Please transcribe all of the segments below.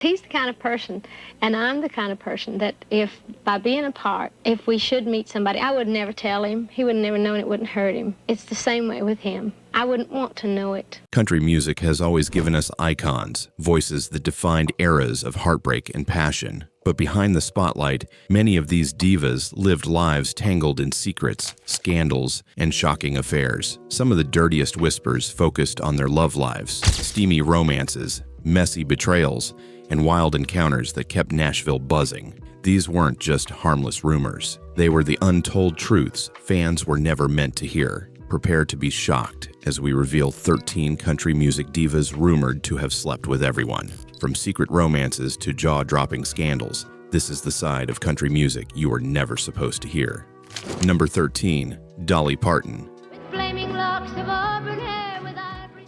He's the kind of person, and I'm the kind of person, that if, by being apart, if we should meet somebody, I would never tell him. He would never know, and it wouldn't hurt him. It's the same way with him. I wouldn't want to know it. Country music has always given us icons, voices that defined eras of heartbreak and passion. But behind the spotlight, many of these divas lived lives tangled in secrets, scandals, and shocking affairs. Some of the dirtiest whispers focused on their love lives, steamy romances, messy betrayals, and wild encounters that kept Nashville buzzing. These weren't just harmless rumors. They were the untold truths fans were never meant to hear. Prepare to be shocked as we reveal 13 country music divas rumored to have slept with everyone. From secret romances to jaw-dropping scandals, this is the side of country music you are never supposed to hear. Number 13, Dolly Parton.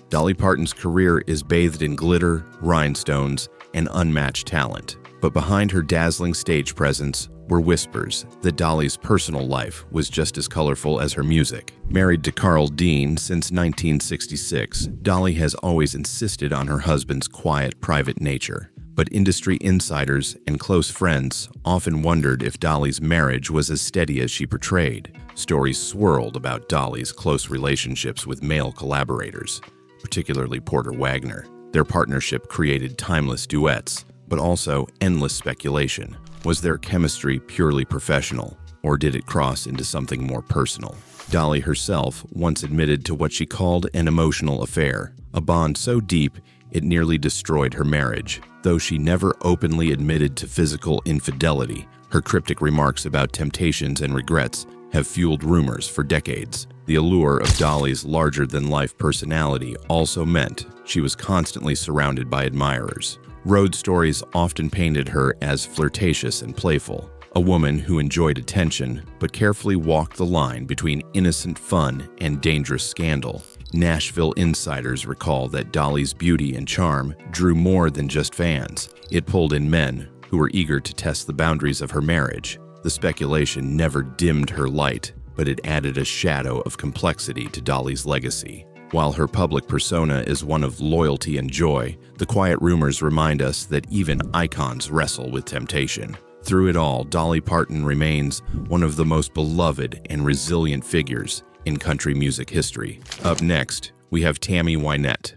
Dolly Parton's career is bathed in glitter, rhinestones, and unmatched talent. But behind her dazzling stage presence were whispers that Dolly's personal life was just as colorful as her music. Married to Carl Dean since 1966, Dolly has always insisted on her husband's quiet, private nature. But industry insiders and close friends often wondered if Dolly's marriage was as steady as she portrayed. Stories swirled about Dolly's close relationships with male collaborators, particularly Porter Wagoner. Their partnership created timeless duets, but also endless speculation. Was their chemistry purely professional, or did it cross into something more personal? Dolly herself once admitted to what she called an emotional affair, a bond so deep it nearly destroyed her marriage. Though she never openly admitted to physical infidelity, her cryptic remarks about temptations and regrets have fueled rumors for decades. The allure of Dolly's larger-than-life personality also meant she was constantly surrounded by admirers. Road stories often painted her as flirtatious and playful, a woman who enjoyed attention but carefully walked the line between innocent fun and dangerous scandal. Nashville insiders recall that Dolly's beauty and charm drew more than just fans. It pulled in men who were eager to test the boundaries of her marriage. The speculation never dimmed her light, but it added a shadow of complexity to Dolly's legacy. While her public persona is one of loyalty and joy, the quiet rumors remind us that even icons wrestle with temptation. Through it all, Dolly Parton remains one of the most beloved and resilient figures in country music history. Up next, we have Tammy Wynette.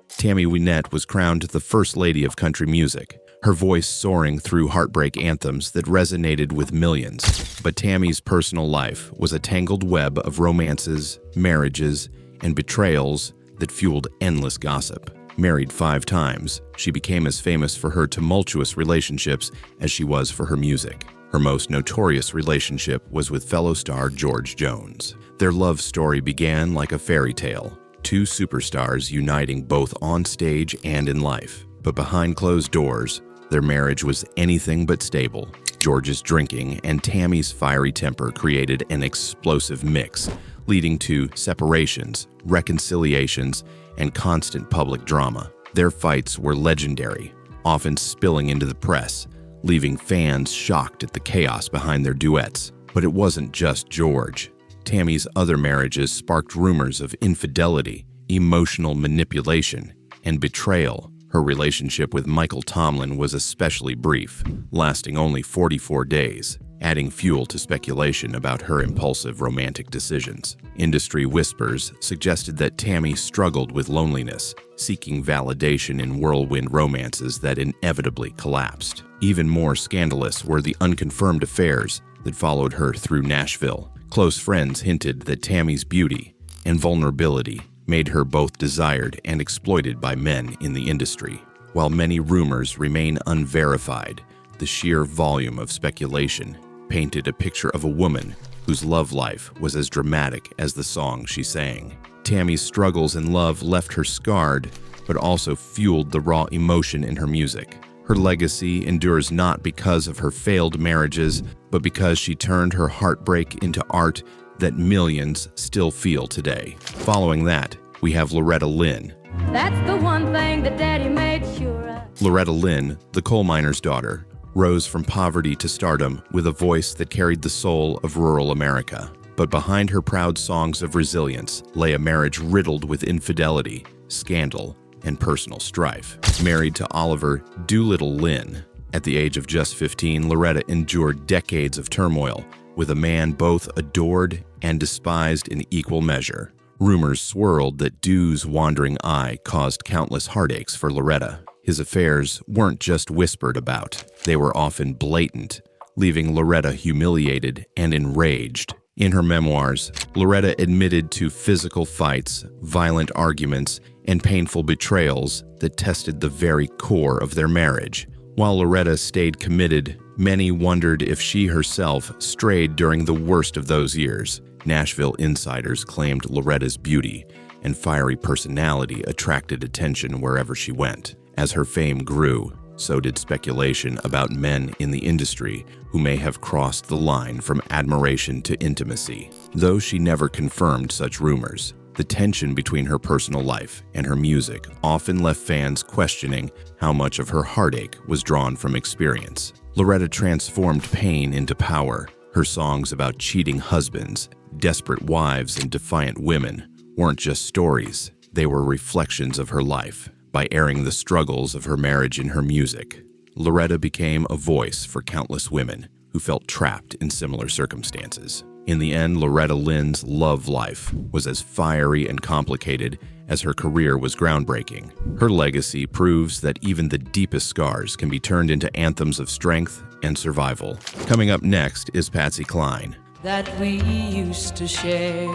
Tammy Wynette was crowned the First Lady of country music, her voice soaring through heartbreak anthems that resonated with millions. But Tammy's personal life was a tangled web of romances, marriages, and betrayals that fueled endless gossip. Married 5 times, she became as famous for her tumultuous relationships as she was for her music. Her most notorious relationship was with fellow star George Jones. Their love story began like a fairy tale, 2 superstars uniting both on stage and in life. But behind closed doors, their marriage was anything but stable. George's drinking and Tammy's fiery temper created an explosive mix, leading to separations, reconciliations, and constant public drama. Their fights were legendary, often spilling into the press, leaving fans shocked at the chaos behind their duets. But it wasn't just George. Tammy's other marriages sparked rumors of infidelity, emotional manipulation, and betrayal. Her relationship with Michael Tomlin was especially brief, lasting only 44 days, adding fuel to speculation about her impulsive romantic decisions. Industry whispers suggested that Tammy struggled with loneliness, seeking validation in whirlwind romances that inevitably collapsed. Even more scandalous were the unconfirmed affairs that followed her through Nashville. Close friends hinted that Tammy's beauty and vulnerability made her both desired and exploited by men in the industry. While many rumors remain unverified, the sheer volume of speculation painted a picture of a woman whose love life was as dramatic as the song she sang. Tammy's struggles in love left her scarred, but also fueled the raw emotion in her music. Her legacy endures not because of her failed marriages, but because she turned her heartbreak into art that millions still feel today. Following that, we have Loretta Lynn. That's the one thing that Daddy made sure of. Loretta Lynn, the coal miner's daughter, rose from poverty to stardom with a voice that carried the soul of rural America. But behind her proud songs of resilience lay a marriage riddled with infidelity, scandal, and personal strife. Married to Oliver Doolittle Lynn, at the age of just 15, Loretta endured decades of turmoil with a man both adored and despised in equal measure. Rumors swirled that Doo's wandering eye caused countless heartaches for Loretta. His affairs weren't just whispered about, they were often blatant, leaving Loretta humiliated and enraged. In her memoirs, Loretta admitted to physical fights, violent arguments, and painful betrayals that tested the very core of their marriage. While Loretta stayed committed, many wondered if she herself strayed during the worst of those years. Nashville insiders claimed Loretta's beauty and fiery personality attracted attention wherever she went. As her fame grew, so did speculation about men in the industry who may have crossed the line from admiration to intimacy. Though she never confirmed such rumors, the tension between her personal life and her music often left fans questioning how much of her heartache was drawn from experience. Loretta transformed pain into power. Her songs about cheating husbands, desperate wives, and defiant women weren't just stories, they were reflections of her life. By airing the struggles of her marriage in her music, Loretta became a voice for countless women who felt trapped in similar circumstances. In the end, Loretta Lynn's love life was as fiery and complicated as her career was groundbreaking. Her legacy proves that even the deepest scars can be turned into anthems of strength and survival. Coming up next is Patsy Cline. That we used to share.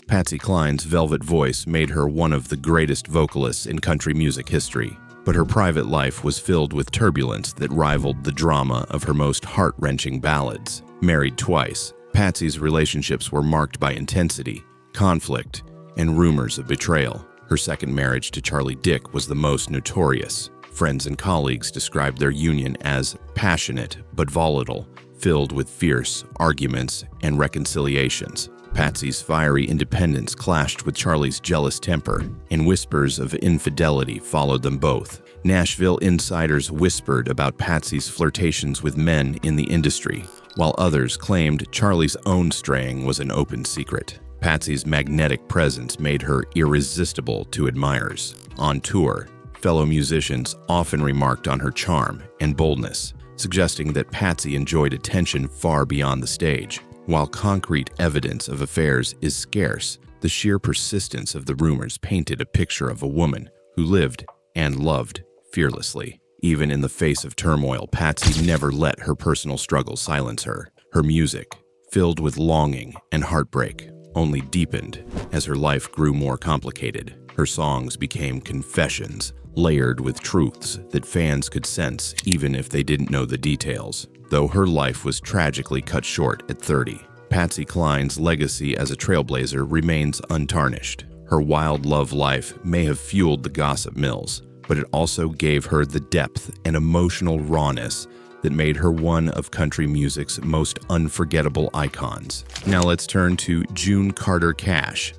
Patsy Cline's velvet voice made her one of the greatest vocalists in country music history, but her private life was filled with turbulence that rivaled the drama of her most heart-wrenching ballads. Married twice, Patsy's relationships were marked by intensity, conflict, and rumors of betrayal. Her second marriage to Charlie Dick was the most notorious. Friends and colleagues described their union as passionate but volatile, filled with fierce arguments and reconciliations. Patsy's fiery independence clashed with Charlie's jealous temper, and whispers of infidelity followed them both. Nashville insiders whispered about Patsy's flirtations with men in the industry, while others claimed Charlie's own straying was an open secret. Patsy's magnetic presence made her irresistible to admirers. On tour, fellow musicians often remarked on her charm and boldness, suggesting that Patsy enjoyed attention far beyond the stage. While concrete evidence of affairs is scarce, the sheer persistence of the rumors painted a picture of a woman who lived and loved fearlessly. Even in the face of turmoil, Patsy never let her personal struggles silence her. Her music, filled with longing and heartbreak, only deepened as her life grew more complicated. Her songs became confessions, layered with truths that fans could sense even if they didn't know the details. Though her life was tragically cut short at 30, Patsy Cline's legacy as a trailblazer remains untarnished. Her wild love life may have fueled the gossip mills, but it also gave her the depth and emotional rawness that made her one of country music's most unforgettable icons. Now let's turn to June Carter Cash.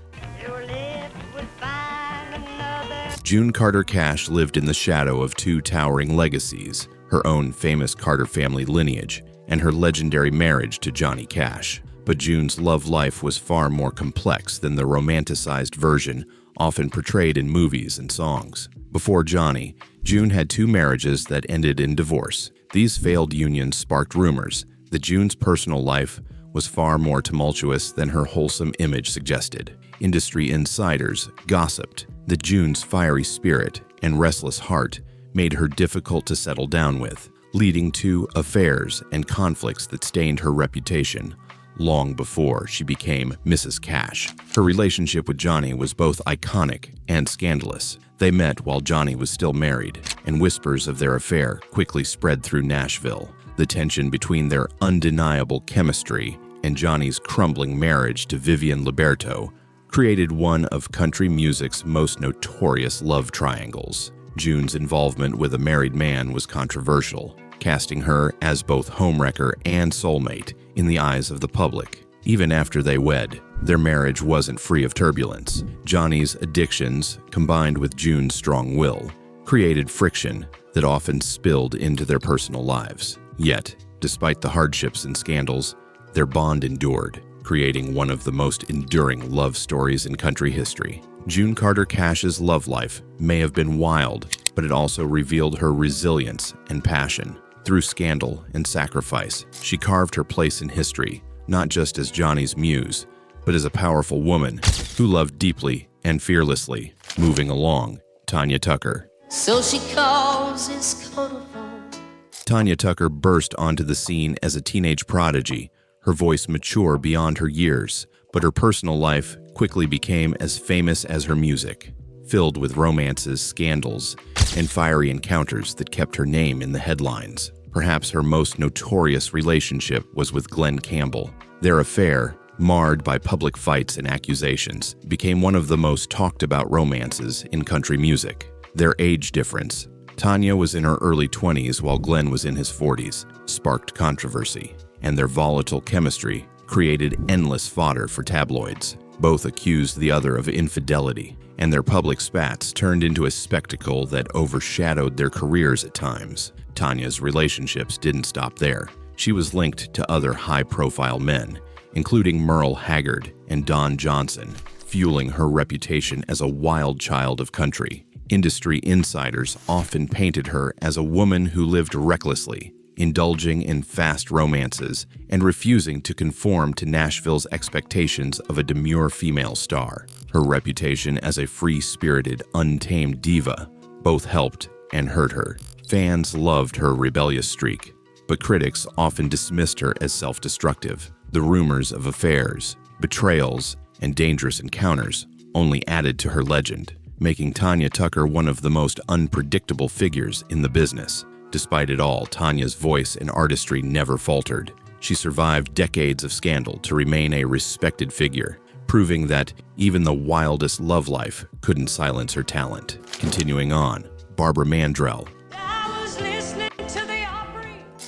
June Carter Cash lived in the shadow of two towering legacies: her own famous Carter family lineage and her legendary marriage to Johnny Cash. But June's love life was far more complex than the romanticized version often portrayed in movies and songs. Before Johnny, June had two marriages that ended in divorce. These failed unions sparked rumors that June's personal life was far more tumultuous than her wholesome image suggested. Industry insiders gossiped that June's fiery spirit and restless heart made her difficult to settle down with, leading to affairs and conflicts that stained her reputation long before she became Mrs. Cash. Her relationship with Johnny was both iconic and scandalous. They met while Johnny was still married, and whispers of their affair quickly spread through Nashville. The tension between their undeniable chemistry and Johnny's crumbling marriage to Vivian Liberto created one of country music's most notorious love triangles. June's involvement with a married man was controversial, casting her as both homewrecker and soulmate in the eyes of the public. Even after they wed, their marriage wasn't free of turbulence. Johnny's addictions, combined with June's strong will, created friction that often spilled into their personal lives. Yet, despite the hardships and scandals, their bond endured, creating one of the most enduring love stories in country history. June Carter Cash's love life may have been wild, but it also revealed her resilience and passion. Through scandal and sacrifice, she carved her place in history, not just as Johnny's muse, but as a powerful woman who loved deeply and fearlessly. Moving along, Tanya Tucker. So she calls his coat of arms. Tanya Tucker burst onto the scene as a teenage prodigy, her voice mature beyond her years, but her personal life quickly became as famous as her music, filled with romances, scandals, and fiery encounters that kept her name in the headlines. Perhaps her most notorious relationship was with Glenn Campbell. Their affair, marred by public fights and accusations, became one of the most talked about romances in country music. Their age difference, Tanya was in her early 20s while Glenn was in his 40s, sparked controversy, and their volatile chemistry created endless fodder for tabloids. Both accused the other of infidelity, and their public spats turned into a spectacle that overshadowed their careers at times. Tanya's relationships didn't stop there. She was linked to other high-profile men, including Merle Haggard and Don Johnson, fueling her reputation as a wild child of country. Industry insiders often painted her as a woman who lived recklessly, indulging in fast romances and refusing to conform to Nashville's expectations of a demure female star. Her reputation as a free-spirited, untamed diva both helped and hurt her. Fans loved her rebellious streak, but critics often dismissed her as self-destructive. The rumors of affairs, betrayals, and dangerous encounters only added to her legend, making Tanya Tucker one of the most unpredictable figures in the business. Despite it all, Tanya's voice and artistry never faltered. She survived decades of scandal to remain a respected figure, proving that even the wildest love life couldn't silence her talent. Continuing on, Barbara Mandrell.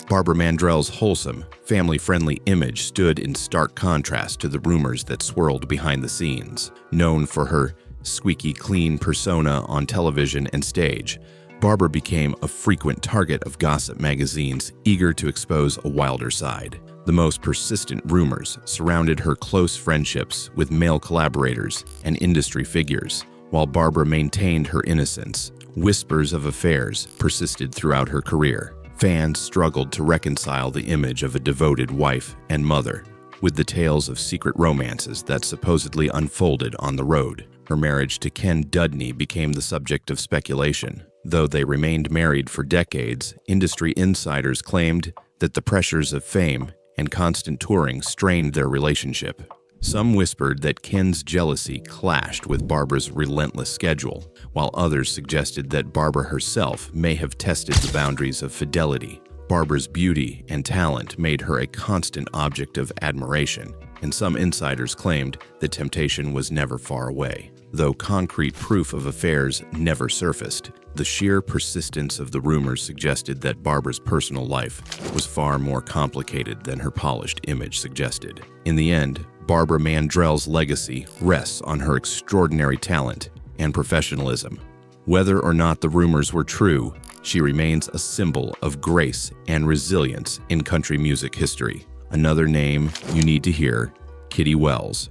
Barbara Mandrell's wholesome, family-friendly image stood in stark contrast to the rumors that swirled behind the scenes. Known for her squeaky clean persona on television and stage, Barbara became a frequent target of gossip magazines eager to expose a wilder side. The most persistent rumors surrounded her close friendships with male collaborators and industry figures. While Barbara maintained her innocence, whispers of affairs persisted throughout her career. Fans struggled to reconcile the image of a devoted wife and mother with the tales of secret romances that supposedly unfolded on the road. Her marriage to Ken Dudney became the subject of speculation. Though they remained married for decades, industry insiders claimed that the pressures of fame and constant touring strained their relationship. Some whispered that Ken's jealousy clashed with Barbara's relentless schedule, while others suggested that Barbara herself may have tested the boundaries of fidelity. Barbara's beauty and talent made her a constant object of admiration, and some insiders claimed that temptation was never far away. Though concrete proof of affairs never surfaced, the sheer persistence of the rumors suggested that Barbara's personal life was far more complicated than her polished image suggested. In the end, Barbara Mandrell's legacy rests on her extraordinary talent and professionalism. Whether or not the rumors were true, she remains a symbol of grace and resilience in country music history. Another name you need to hear, Kitty Wells.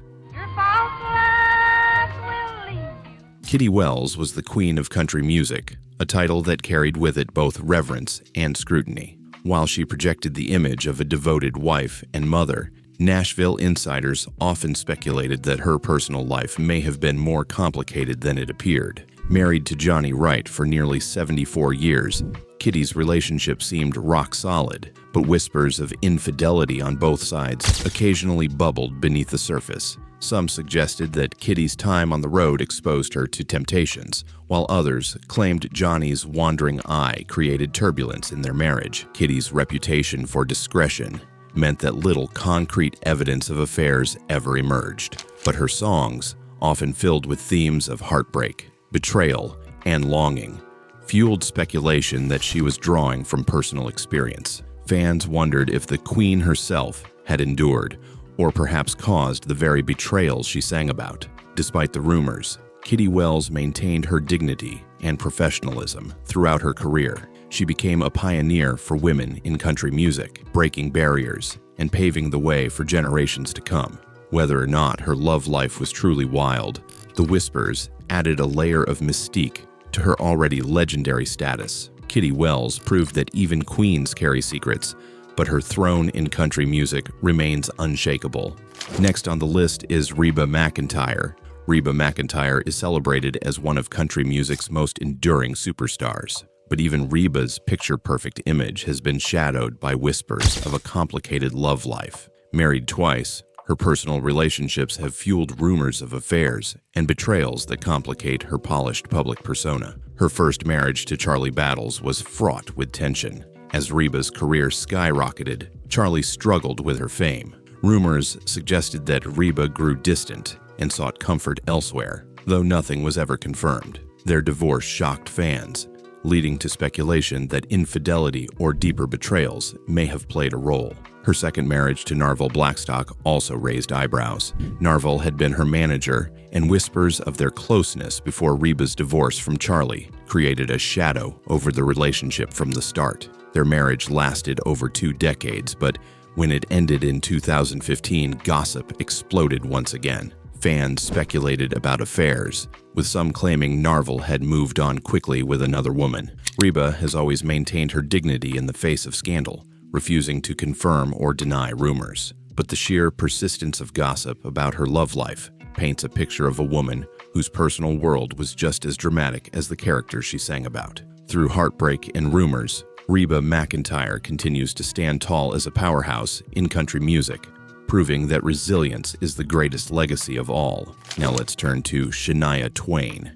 Kitty Wells was the queen of country music, a title that carried with it both reverence and scrutiny. While she projected the image of a devoted wife and mother, Nashville insiders often speculated that her personal life may have been more complicated than it appeared. Married to Johnny Wright for nearly 74 years, Kitty's relationship seemed rock solid, but whispers of infidelity on both sides occasionally bubbled beneath the surface. Some suggested that Kitty's time on the road exposed her to temptations, while others claimed Johnny's wandering eye created turbulence in their marriage. Kitty's reputation for discretion meant that little concrete evidence of affairs ever emerged, but her songs, often filled with themes of heartbreak, betrayal, and longing, fueled speculation that she was drawing from personal experience. Fans wondered if the queen herself had endured, or perhaps caused the very betrayals she sang about. Despite the rumors, Kitty Wells maintained her dignity and professionalism throughout her career. She became a pioneer for women in country music, breaking barriers and paving the way for generations to come. Whether or not her love life was truly wild, the whispers added a layer of mystique to her already legendary status. Kitty Wells proved that even queens carry secrets, but her throne in country music remains unshakable. Next on the list is Reba McEntire. Reba McEntire is celebrated as one of country music's most enduring superstars. But even Reba's picture-perfect image has been shadowed by whispers of a complicated love life. Married twice, her personal relationships have fueled rumors of affairs and betrayals that complicate her polished public persona. Her first marriage to Charlie Battles was fraught with tension. As Reba's career skyrocketed, Charlie struggled with her fame. Rumors suggested that Reba grew distant and sought comfort elsewhere, though nothing was ever confirmed. Their divorce shocked fans, leading to speculation that infidelity or deeper betrayals may have played a role. Her second marriage to Narvel Blackstock also raised eyebrows. Narvel had been her manager, and whispers of their closeness before Reba's divorce from Charlie created a shadow over the relationship from the start. Their marriage lasted over 2 decades, but when it ended in 2015, gossip exploded once again. Fans speculated about affairs, with some claiming Narvel had moved on quickly with another woman. Reba has always maintained her dignity in the face of scandal, refusing to confirm or deny rumors. But the sheer persistence of gossip about her love life paints a picture of a woman whose personal world was just as dramatic as the character she sang about. Through heartbreak and rumors, Reba McEntire continues to stand tall as a powerhouse in country music, proving that resilience is the greatest legacy of all. Now let's turn to Shania Twain.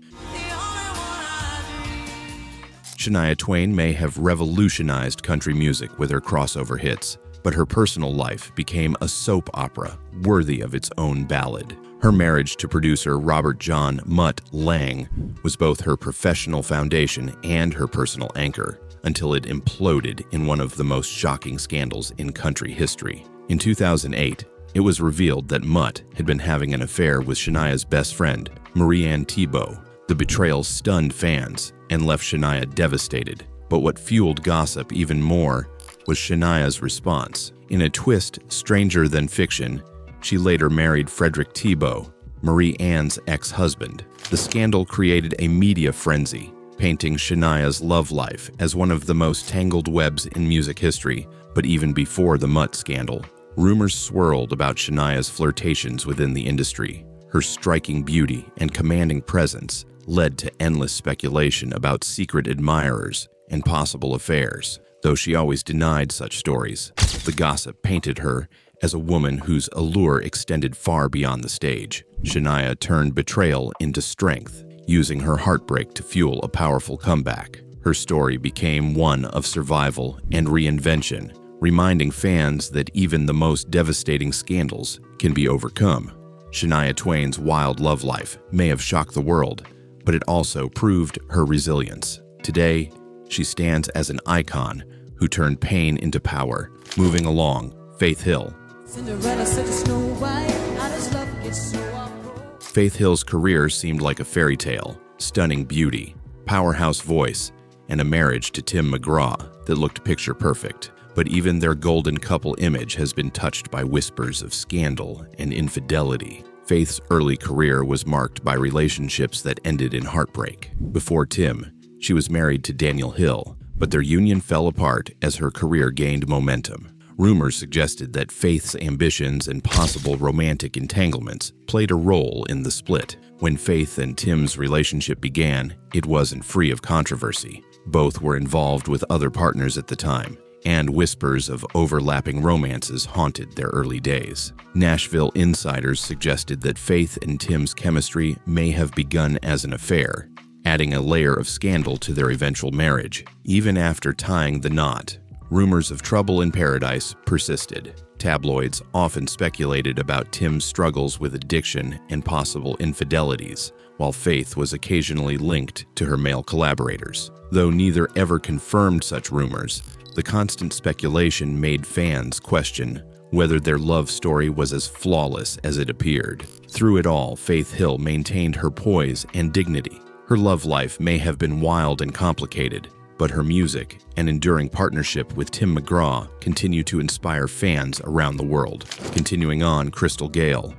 Shania Twain may have revolutionized country music with her crossover hits, but her personal life became a soap opera worthy of its own ballad. Her marriage to producer Robert John "Mutt" Lang was both her professional foundation and her personal anchor, until it imploded in one of the most shocking scandals in country history. In 2008, it was revealed that Mutt had been having an affair with Shania's best friend, Marianne Thibault. The betrayal stunned fans and left Shania devastated. But what fueled gossip even more was Shania's response. In a twist stranger than fiction, she later married Frederick Thibault, Marie Anne's ex-husband. The scandal created a media frenzy, painting Shania's love life as one of the most tangled webs in music history. But even before the Mutt scandal, rumors swirled about Shania's flirtations within the industry. Her striking beauty and commanding presence led to endless speculation about secret admirers and possible affairs. Though she always denied such stories, the gossip painted her as a woman whose allure extended far beyond the stage. Shania turned betrayal into strength, using her heartbreak to fuel a powerful comeback. Her story became one of survival and reinvention, reminding fans that even the most devastating scandals can be overcome. Shania Twain's wild love life may have shocked the world, but it also proved her resilience. Today, she stands as an icon who turned pain into power. Moving along, Faith Hill. Faith Hill's career seemed like a fairy tale: stunning beauty, powerhouse voice, and a marriage to Tim McGraw that looked picture perfect. But even their golden couple image has been touched by whispers of scandal and infidelity. Faith's early career was marked by relationships that ended in heartbreak. Before Tim, she was married to Daniel Hill, but their union fell apart as her career gained momentum. Rumors suggested that Faith's ambitions and possible romantic entanglements played a role in the split. When Faith and Tim's relationship began, it wasn't free of controversy. Both were involved with other partners at the time, and whispers of overlapping romances haunted their early days. Nashville insiders suggested that Faith and Tim's chemistry may have begun as an affair, adding a layer of scandal to their eventual marriage. Even after tying the knot, rumors of trouble in paradise persisted. Tabloids often speculated about Tim's struggles with addiction and possible infidelities, while Faith was occasionally linked to her male collaborators. Though neither ever confirmed such rumors, the constant speculation made fans question whether their love story was as flawless as it appeared. Through it all, Faith Hill maintained her poise and dignity. Her love life may have been wild and complicated, but her music and enduring partnership with Tim McGraw continue to inspire fans around the world. Continuing on, Crystal Gayle.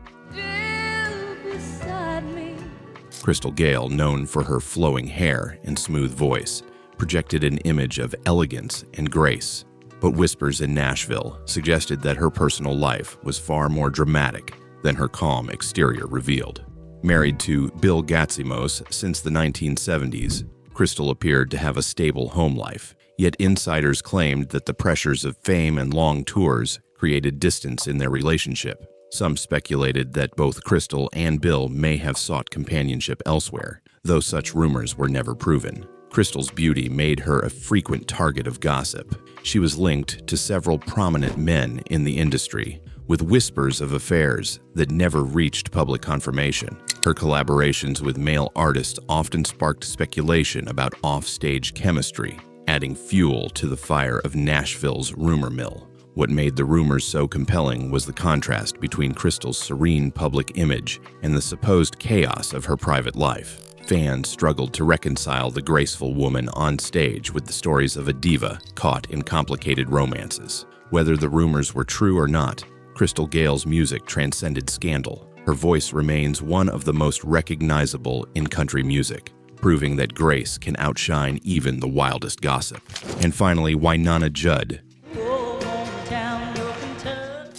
Crystal Gayle, known for her flowing hair and smooth voice, projected an image of elegance and grace. But whispers in Nashville suggested that her personal life was far more dramatic than her calm exterior revealed. Married to Bill Gatzimos since the 1970s, Crystal appeared to have a stable home life, yet insiders claimed that the pressures of fame and long tours created distance in their relationship. Some speculated that both Crystal and Bill may have sought companionship elsewhere, though such rumors were never proven. Crystal's beauty made her a frequent target of gossip. She was linked to several prominent men in the industry, with whispers of affairs that never reached public confirmation. Her collaborations with male artists often sparked speculation about off-stage chemistry, adding fuel to the fire of Nashville's rumor mill. What made the rumors so compelling was the contrast between Crystal's serene public image and the supposed chaos of her private life. Fans struggled to reconcile the graceful woman on stage with the stories of a diva caught in complicated romances. Whether the rumors were true or not, Crystal Gayle's music transcended scandal. Her voice remains one of the most recognizable in country music, proving that grace can outshine even the wildest gossip. And finally, Wynonna Judd.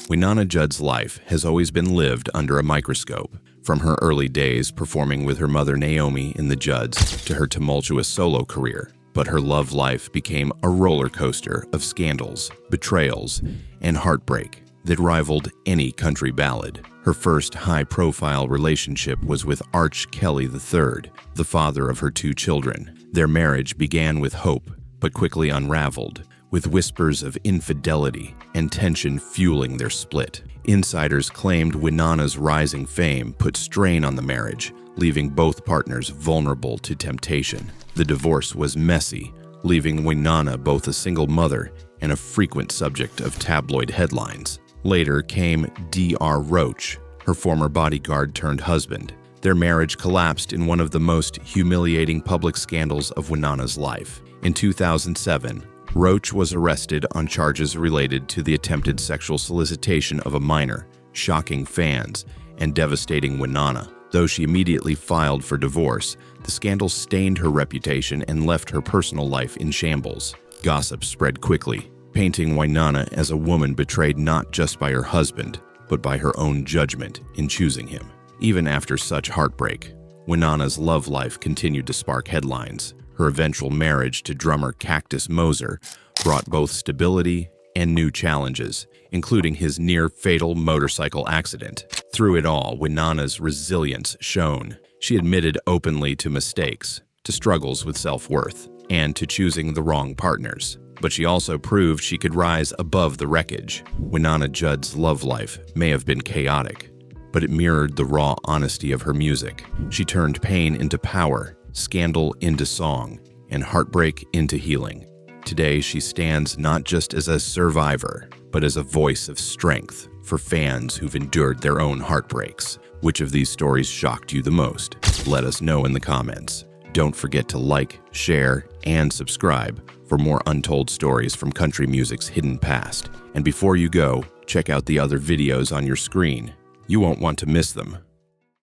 Wynonna Judd's life has always been lived under a microscope. From her early days performing with her mother Naomi in the Judds to her tumultuous solo career. But her love life became a roller coaster of scandals, betrayals, and heartbreak that rivaled any country ballad. Her first high-profile relationship was with Arch Kelly III, the father of her 2 children. Their marriage began with hope, but quickly unraveled, with whispers of infidelity and tension fueling their split. Insiders claimed Wynonna's rising fame put strain on the marriage, leaving both partners vulnerable to temptation. The divorce was messy, leaving Wynonna both a single mother and a frequent subject of tabloid headlines. Later came D.R. Roach, her former bodyguard turned husband. Their marriage collapsed in one of the most humiliating public scandals of Wynonna's life. In 2007, Roach was arrested on charges related to the attempted sexual solicitation of a minor, shocking fans and devastating Wynonna. Though she immediately filed for divorce, the scandal stained her reputation and left her personal life in shambles. Gossip spread quickly, painting Wynonna as a woman betrayed not just by her husband, but by her own judgment in choosing him. Even after such heartbreak, Wynonna's love life continued to spark headlines. Her eventual marriage to drummer Cactus Moser brought both stability and new challenges, including his near-fatal motorcycle accident. Through it all, Wynonna's resilience shone. She admitted openly to mistakes, to struggles with self-worth, and to choosing the wrong partners. But she also proved she could rise above the wreckage. Wynonna Judd's love life may have been chaotic, but it mirrored the raw honesty of her music. She turned pain into power, scandal into song, and heartbreak into healing. Today, she stands not just as a survivor, but as a voice of strength for fans who've endured their own heartbreaks. Which of these stories shocked you the most? Let us know in the comments. Don't forget to like, share, and subscribe for more untold stories from country music's hidden past. And before you go, check out the other videos on your screen. You won't want to miss them.